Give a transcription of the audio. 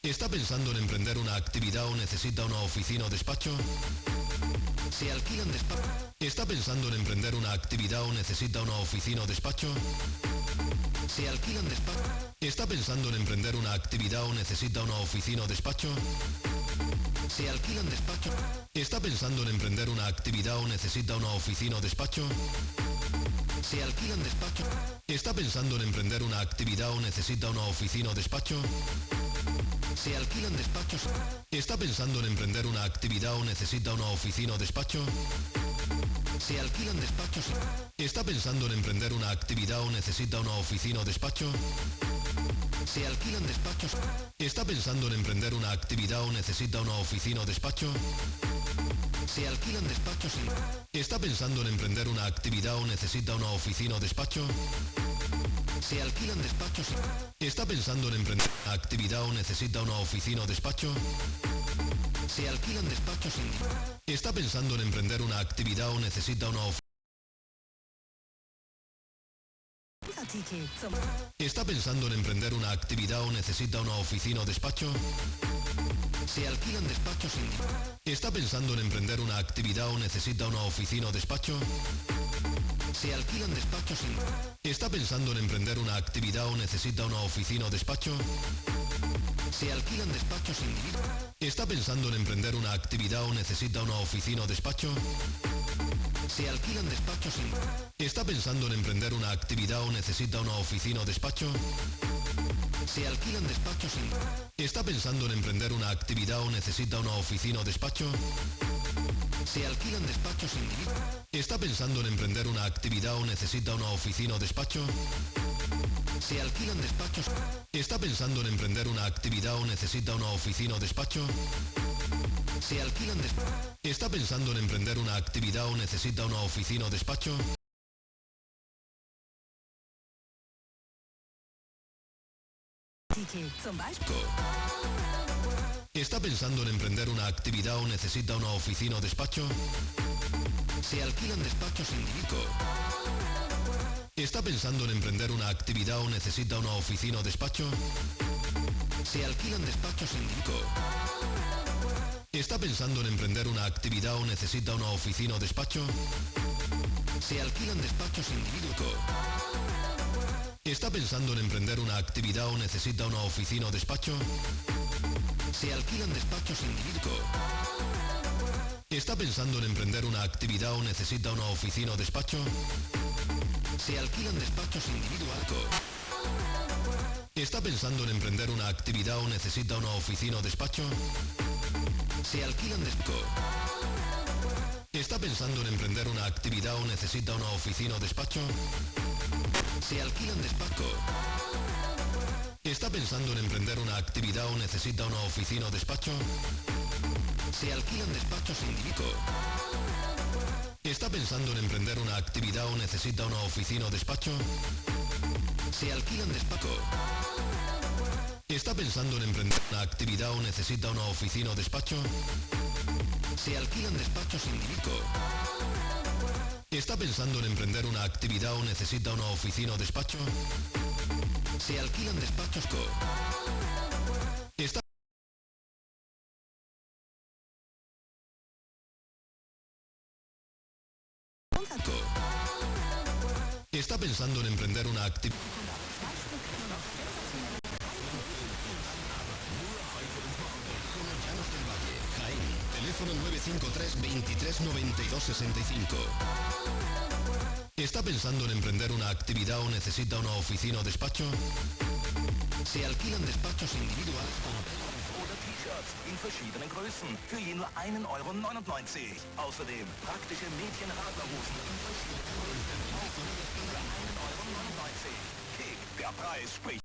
¿Está pensando en emprender una actividad o necesita una oficina o despacho? ¿Se alquilan despachos? ¿Está pensando en emprender una actividad o necesita una oficina o despacho? ¿Se alquilan despachos? ¿Está pensando en emprender una actividad o necesita una oficina o despacho? ¿Se alquilan despachos? ¿Está pensando en emprender una actividad o necesita una oficina o despacho? ¿Se alquilan despachos? ¿Está pensando en emprender una actividad o necesita una oficina o despacho? ¿Se alquilan despachos? ¿Está pensando en emprender una actividad o necesita una oficina o despacho? ¿Se alquilan despachos? ¿Está pensando en emprender una actividad o necesita una oficina o despacho? ¿Se alquilan despachos? ¿Está pensando en emprender una actividad o necesita una oficina o despacho? ¿Se alquilan despachos? ¿Está pensando en emprender una actividad o necesita una oficina o despacho? ¿Se alquilan despachos? ¿Está pensando en emprender una actividad o necesita una oficina o despacho? ¿Se alquilan despachos? ¿Está pensando en emprender una actividad o necesita una oficina? ¿Está pensando en emprender una actividad o necesita una oficina o despacho? ¿Se alquilan despachos? ¿Está pensando en emprender una actividad o necesita una oficina o despacho? ¿Se alquilan despachos? ¿Está pensando en emprender una actividad o necesita una oficina o despacho? ¿Se alquilan despachos? ¿Está pensando en emprender una actividad o necesita una oficina o despacho? ¿Se alquilan despachos? ¿Está pensando en emprender una actividad o necesita una oficina o despacho? ¿Se alquilan despachos? ¿Está pensando en emprender una actividad o necesita una oficina o despacho? ¿Se alquilan despachos? ¿Está pensando en emprender una actividad o necesita una oficina o despacho? ¿Se alquilan despachos? ¿Está pensando en emprender una actividad o necesita una oficina o despacho? ¿Se alquilan despachos? ¿Está pensando en emprender una actividad o necesita una oficina o despacho? ¿Está pensando en emprender una actividad o necesita una oficina o despacho? ¿Se alquilan despachos? ¿Está pensando en emprender una actividad o necesita una oficina o despacho? ¿Se alquilan despachos? ¿Está pensando en emprender una actividad o necesita una oficina o despacho? ¿Se alquilan despachos? ¿Está pensando en emprender una actividad o necesita una oficina o despacho? ¿Se alquilan despachos? ¿Está pensando en emprender una actividad o necesita una oficina o despacho? ¿Se alquilan despachos? ¿Está pensando en emprender una actividad o necesita una oficina o despacho? ¿Se alquilan despachos? ¿Está pensando en emprender una actividad o necesita una oficina o despacho? ¿Se alquilan despachos? ¿Está pensando en emprender una actividad o necesita una oficina o despacho? ¿Se alquilan despachos? ¿Está pensando en emprender una actividad o necesita una oficina o despacho? ¿Se alquilan despachos? ¿Está pensando en emprender una actividad o necesita una oficina o despacho? ¿Se alquilan despachos? ¿Está pensando en emprender una actividad o necesita una oficina o despacho? ¿Se alquilan despachos? ¿Está pensando en emprender una actividad? Teléfono 953 23 92 65. ¿Está pensando en emprender una actividad o necesita una oficina o despacho? ¿Se alquilan despachos individuales oder T-Shirts in verschiedenen Größen für je nur 1,99 €. Außerdem praktische Mädchenradlerhosen in verschiedenen Größen auch für nur 1,99 €. Kick, der Preis spricht.